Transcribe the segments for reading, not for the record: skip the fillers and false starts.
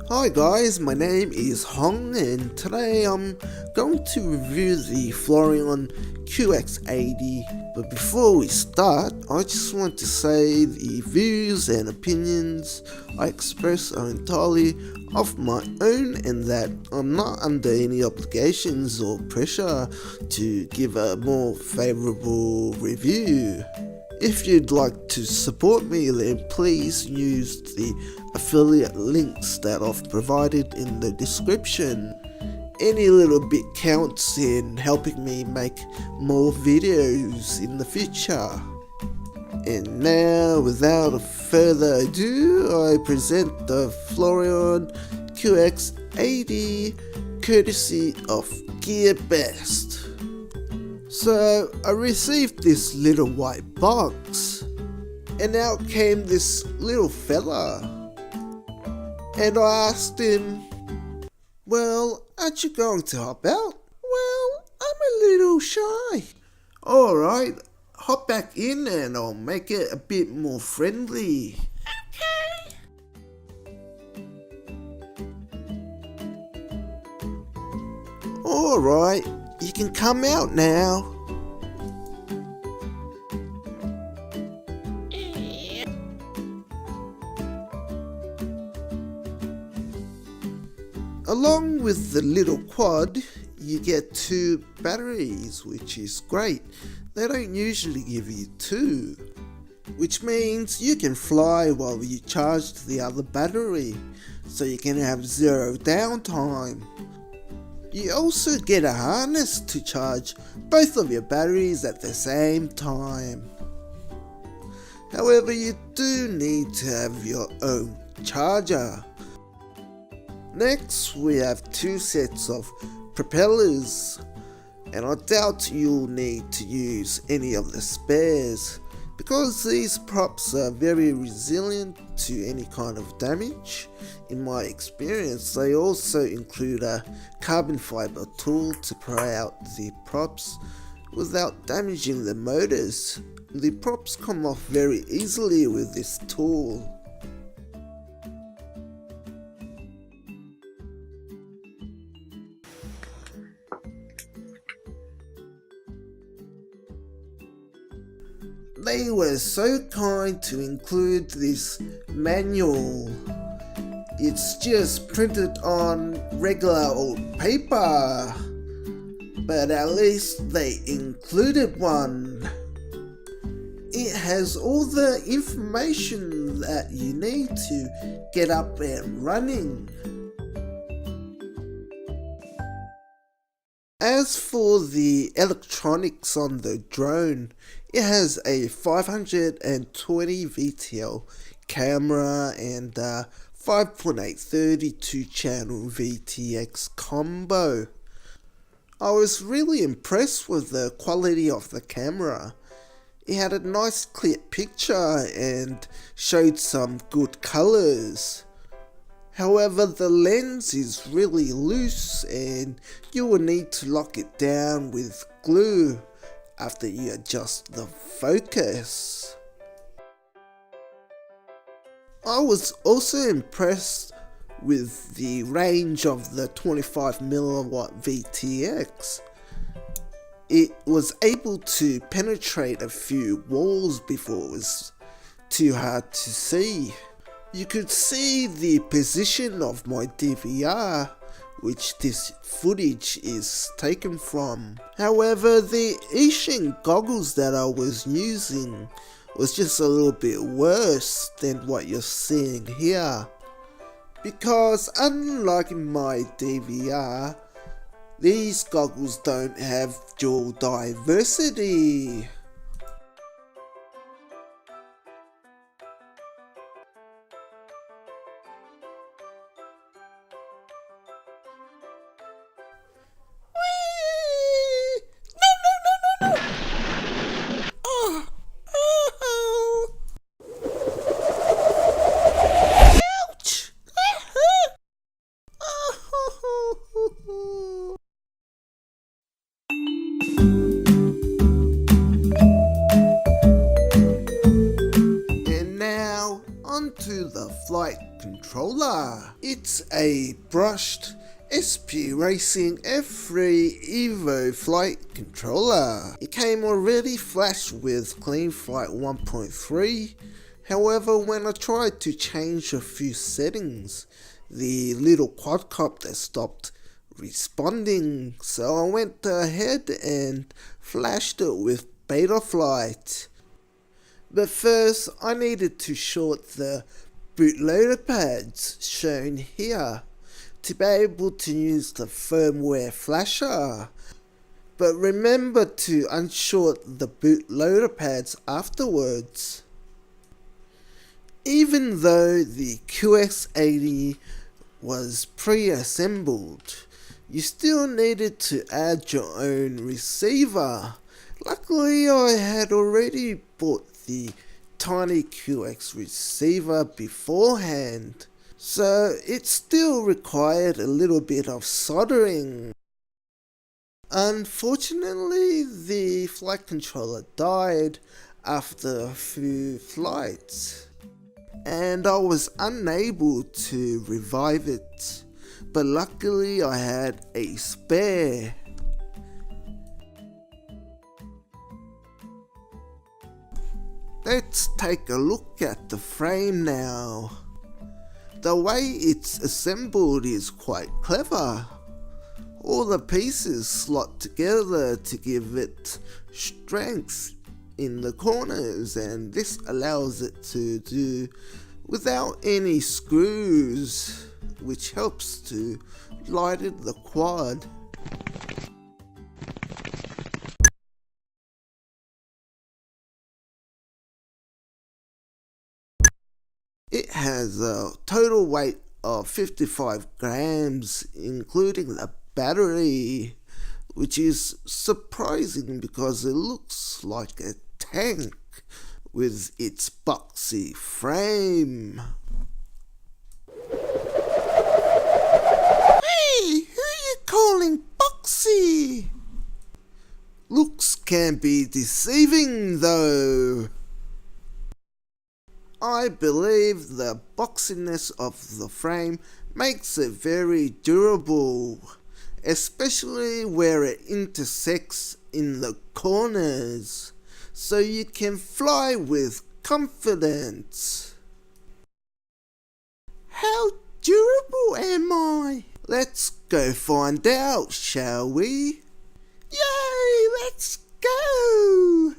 Hi guys, my name is Hong and today I'm going to review the Floureon QX80, but before we start I just want to say the views and opinions I express are entirely of my own and that I'm not under any obligations or pressure to give a more favourable review. If you'd like to support me, then please use the affiliate links that I've provided in the description. Any little bit counts in helping me make more videos in the future. And now, without further ado, I present the Floureon QX80 courtesy of Gearbest. So I received this little white box and out came this little fella and I asked him, well, aren't you going to hop out? Well, I'm a little shy. Alright, hop back in and I'll make it a bit more friendly. Alright, you can come out now. Along with the little quad, you get 2 batteries, which is great. They don't usually give you 2, which means you can fly while you charge the other battery, so you can have 0 downtime. You also get a harness to charge both of your batteries at the same time. However, you do need to have your own charger. Next, we have 2 sets of propellers, and I doubt you'll need to use any of the spares because these props are very resilient to any kind of damage. In my experience, they also include a carbon fiber tool to pry out the props without damaging the motors. The props come off very easily with this tool. They were so kind to include this manual. It's just printed on regular old paper, but at least they included one. It has all the information that you need to get up and running. As for the electronics on the drone, it has a 520 VTL camera and a 5.8 32 channel VTX combo. I was really impressed with the quality of the camera. It had a nice clear picture and showed some good colours. However, the lens is really loose and you will need to lock it down with glue after you adjust the focus. I was also impressed with the range of the 25mm VTX. It was able to penetrate a few walls before it was too hard to see. You could see the position of my DVR, which this footage is taken from. However, the eShink goggles that I was using was just a little bit worse than what you're seeing here. Because unlike my DVR, these goggles don't have dual diversity. to the flight controller. It's a brushed SP Racing F3 Evo flight controller. It came already flashed with Clean Flight 1.3. However, when I tried to change a few settings, the little quadcopter stopped responding, so I went ahead and flashed it with Betaflight. But first, I needed to short the bootloader pads shown here to be able to use the firmware flasher. But remember to unshort the bootloader pads afterwards. Even though the QX80 was pre-assembled, you still needed to add your own receiver. Luckily, I had already bought the tiny QX receiver beforehand, so it still required a little bit of soldering. Unfortunately, the flight controller died after a few flights, and I was unable to revive it, but luckily I had a spare. Let's take a look at the frame now. The way it's assembled is quite clever. All the pieces slot together to give it strength in the corners, and this allows it to do without any screws, which helps to lighten the quad. It has a total weight of 55 grams, including the battery, which is surprising because it looks like a tank with its boxy frame. Hey, who are you calling boxy? Looks can be deceiving though. I believe the boxiness of the frame makes it very durable, especially where it intersects in the corners, so you can fly with confidence. How durable am I? Let's go find out, shall we? Yay, let's go!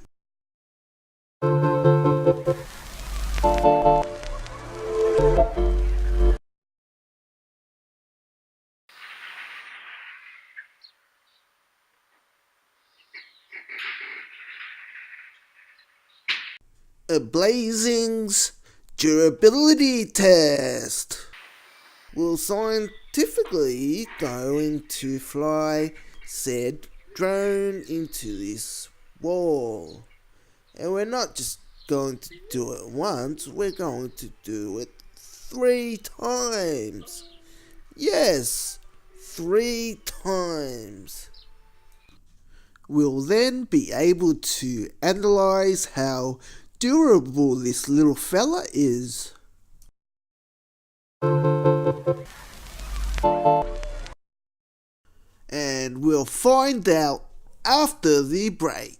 Ablazing's durability test. We're scientifically going to fly said drone into this wall, and we're not just going to do it once, we're going to do it 3 times. Yes, 3 times. We'll then be able to analyze how durable this little fella is. And we'll find out after the break.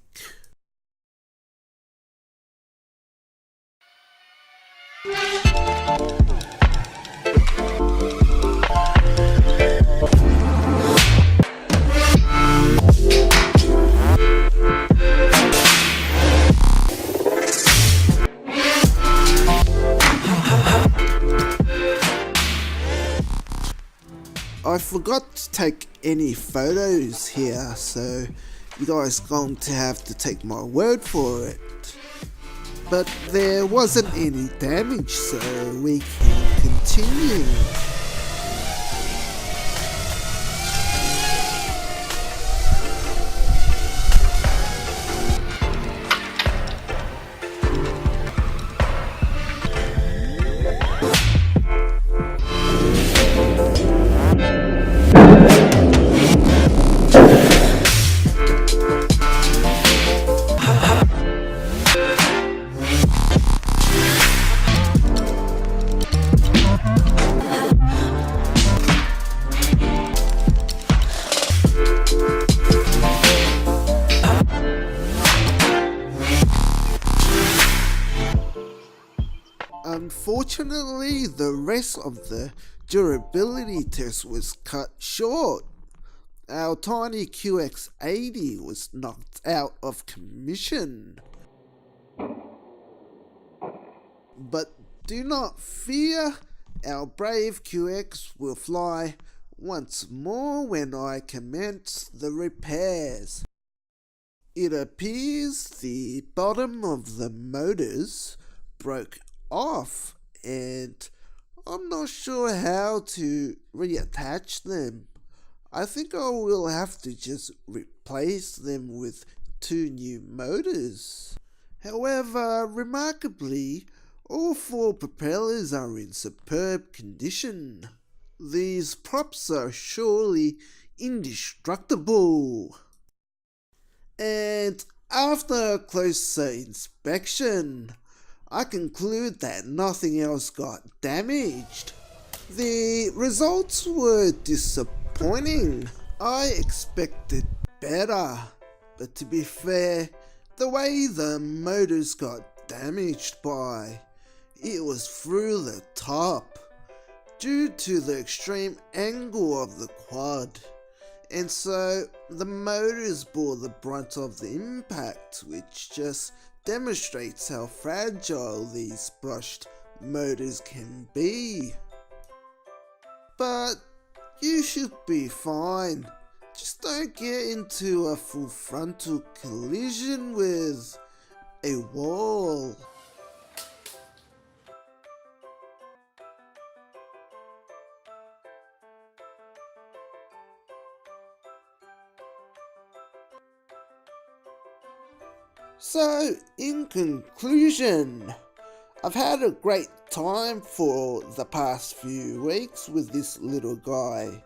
I forgot to take any photos here, so you guys are going to have to take my word for it. But there wasn't any damage, so we can continue. Unfortunately, the rest of the durability test was cut short. Our tiny QX80 was knocked out of commission. But do not fear, our brave QX will fly once more when I commence the repairs. It appears the bottom of the motors broke off and I'm not sure how to reattach them. I think I will have to just replace them with 2 new motors. However, remarkably, all 4 propellers are in superb condition. These props are surely indestructible. And after a closer inspection, I conclude that nothing else got damaged. The results were disappointing. I expected better, but to be fair, the way the motors got damaged by, it was through the top, due to the extreme angle of the quad. And so the motors bore the brunt of the impact, which just demonstrates how fragile these brushed motors can be. But you should be fine. Just don't get into a full frontal collision with a wall. So, in conclusion, I've had a great time for the past few weeks with this little guy.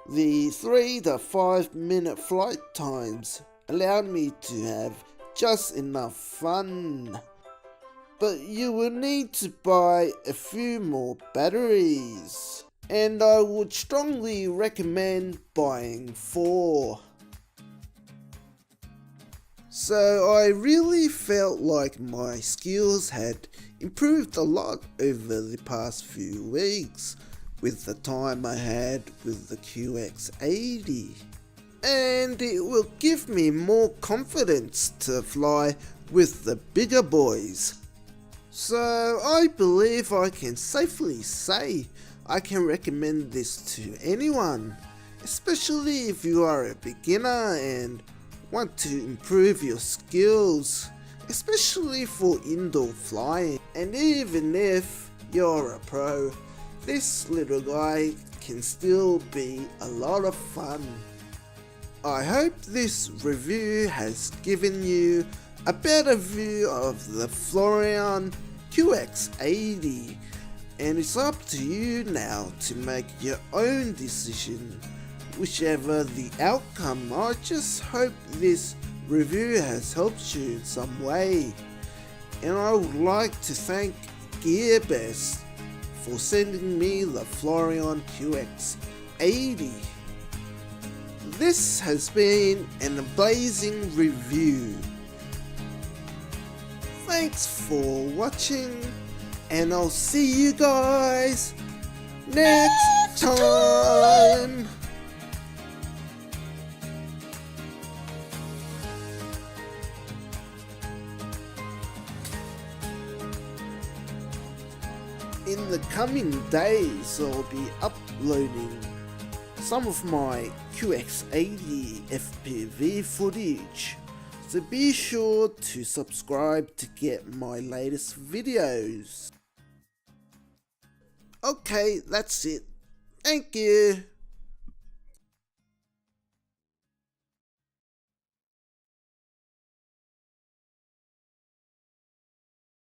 The 3 to 5 minute flight times allowed me to have just enough fun. But you will need to buy a few more batteries, and I would strongly recommend buying 4. So I really felt like my skills had improved a lot over the past few weeks with the time I had with the QX80. And it will give me more confidence to fly with the bigger boys. So I believe I can safely say I can recommend this to anyone, especially if you are a beginner and want to improve your skills, especially for indoor flying. And even if you're a pro, this little guy can still be a lot of fun. I hope this review has given you a better view of the Floureon QX80, and it's up to you now to make your own decision. Whichever the outcome, I just hope this review has helped you in some way. And I would like to thank Gearbest for sending me the Floureon QX80. This has been an Ablazing review. Thanks for watching, and I'll see you guys next time. In the coming days, I'll be uploading some of my QX80 FPV footage, so be sure to subscribe to get my latest videos. Okay, that's it. Thank you.